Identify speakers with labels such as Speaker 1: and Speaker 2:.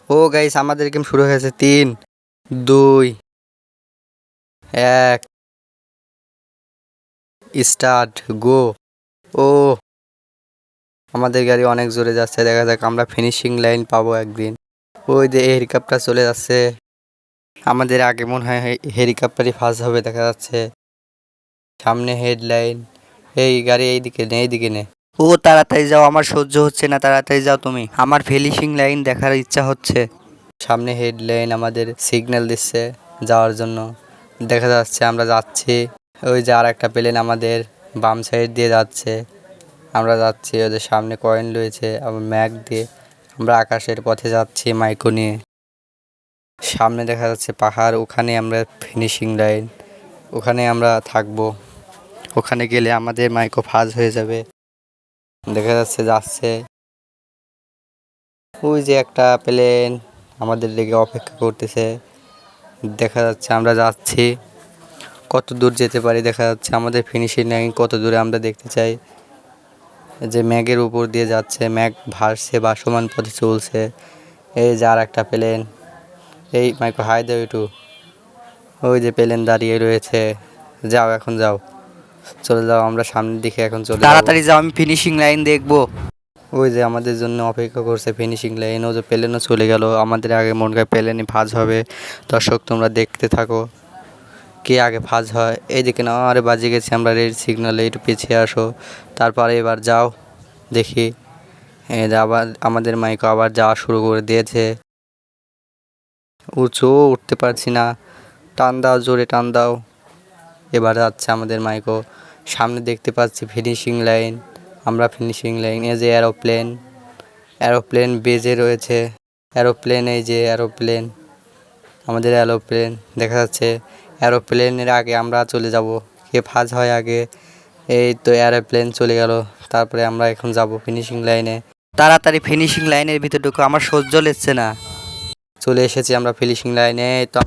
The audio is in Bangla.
Speaker 1: ও গাইস, আমাদের গেম শুরু হয়েছে। 3, 2, 1, স্টার্ট, গো। ও, আমাদের গাড়ি অনেক জোরে যাচ্ছে। দেখা যাক আমরা ফিনিশিং লাইন পাবো একদিন। ওই যে হেলিকপ্টার চলে যাচ্ছে। আমাদের আগে মনে হয় হেলিকপ্টারই ফার্স্ট হবে দেখা যাচ্ছে। সামনে হেডলাইন। এই গাড়ি এইদিকে নে, এইদিকে নে। ও তাড়াতাড়ি যাও, আমার সহ্য হচ্ছে না। তাড়াতাড়ি যাও তুমি, আমার ফিনিশিং লাইন দেখার ইচ্ছা হচ্ছে। সামনে হেডলাইন আমাদের সিগন্যাল দিচ্ছে যাওয়ার জন্য। দেখা যাচ্ছে আমরা যাচ্ছি। ওই যে আর একটা প্লেন আমাদের বাম সাইড দিয়ে যাচ্ছে। আমরা যাচ্ছি, ওদের সামনে কয়েন রয়েছে আবার ম্যাগ দিয়ে। আমরা আকাশের পথে যাচ্ছি মাইকো নিয়ে। সামনে দেখা যাচ্ছে পাহাড়, ওখানে আমরা ফিনিশিং লাইন, ওখানে আমরা থাকবো। ওখানে গেলে আমাদের মাইকো ফাজ হয়ে যাবে। দেখা যাচ্ছে ওই যে একটা প্লেন আমাদের লেগে অপেক্ষা করতেছে। দেখা যাচ্ছে আমরা যাচ্ছি, কত দূর যেতে পারি দেখা যাচ্ছে। আমাদের ফিনিশিং লাইন কত দূরে আমরা দেখতে চাই। যে ম্যাগের উপর দিয়ে যাচ্ছে, ম্যাগ ভাসছে বা সমান পথে চলছে। এই যে আর একটা প্লেন। এই মাইকো হাই দাও একটু। ওই যে প্লেন দাঁড়িয়ে রয়েছে। যাও, এখন যাও, চলে যাও। আমরা সামনের দিকে এখন চলে যাবো। তাড়াতাড়ি যাও, আমি ফিনিশিং লাইন দেখবো। ওই যে আমাদের জন্য অপেক্ষা করছে ফিনিশিং লাইন। ও যে প্লেনও চলে গেল। আমাদের আগে মনে হয় প্লেনে ভাঁজ হবে। দর্শক তোমরা দেখতে থাকো কে আগে ফাজ হয়। এইদিকে না, আরে বাজে গেছি আমরা রেড সিগনালে, একটু পিছিয়ে আসো। তারপরে এবার যাও দেখি। আবার আমাদের মাইকো আবার যাওয়া শুরু করে দিয়েছে। উঁচু উঠতে পারছি না, টান দাও, জোরে টান দাও। এবার যাচ্ছে আমাদের মাইকো। সামনে দেখতে পাচ্ছি ফিনিশিং লাইন। আমরা ফিনিশিং লাইন। এই যে এরোপ্লেন বেজে রয়েছে। এরোপ্লেন, এই যে এরোপ্লেন, আমাদের এরোপ্লেন দেখা যাচ্ছে। এরোপ্লেনের আগে আমরা চলে যাব। কে ফাজ হয় আগে। এই তো এরোপ্লেন চলে গেল। তারপরে আমরা এখন যাব ফিনিশিং লাইনে। তাড়াতাড়ি ফিনিশিং লাইনের ভিতরে ঢুকো, আমার সহ্য লেগছে না। চলে এসেছি আমরা ফিনিশিং লাইনে। তো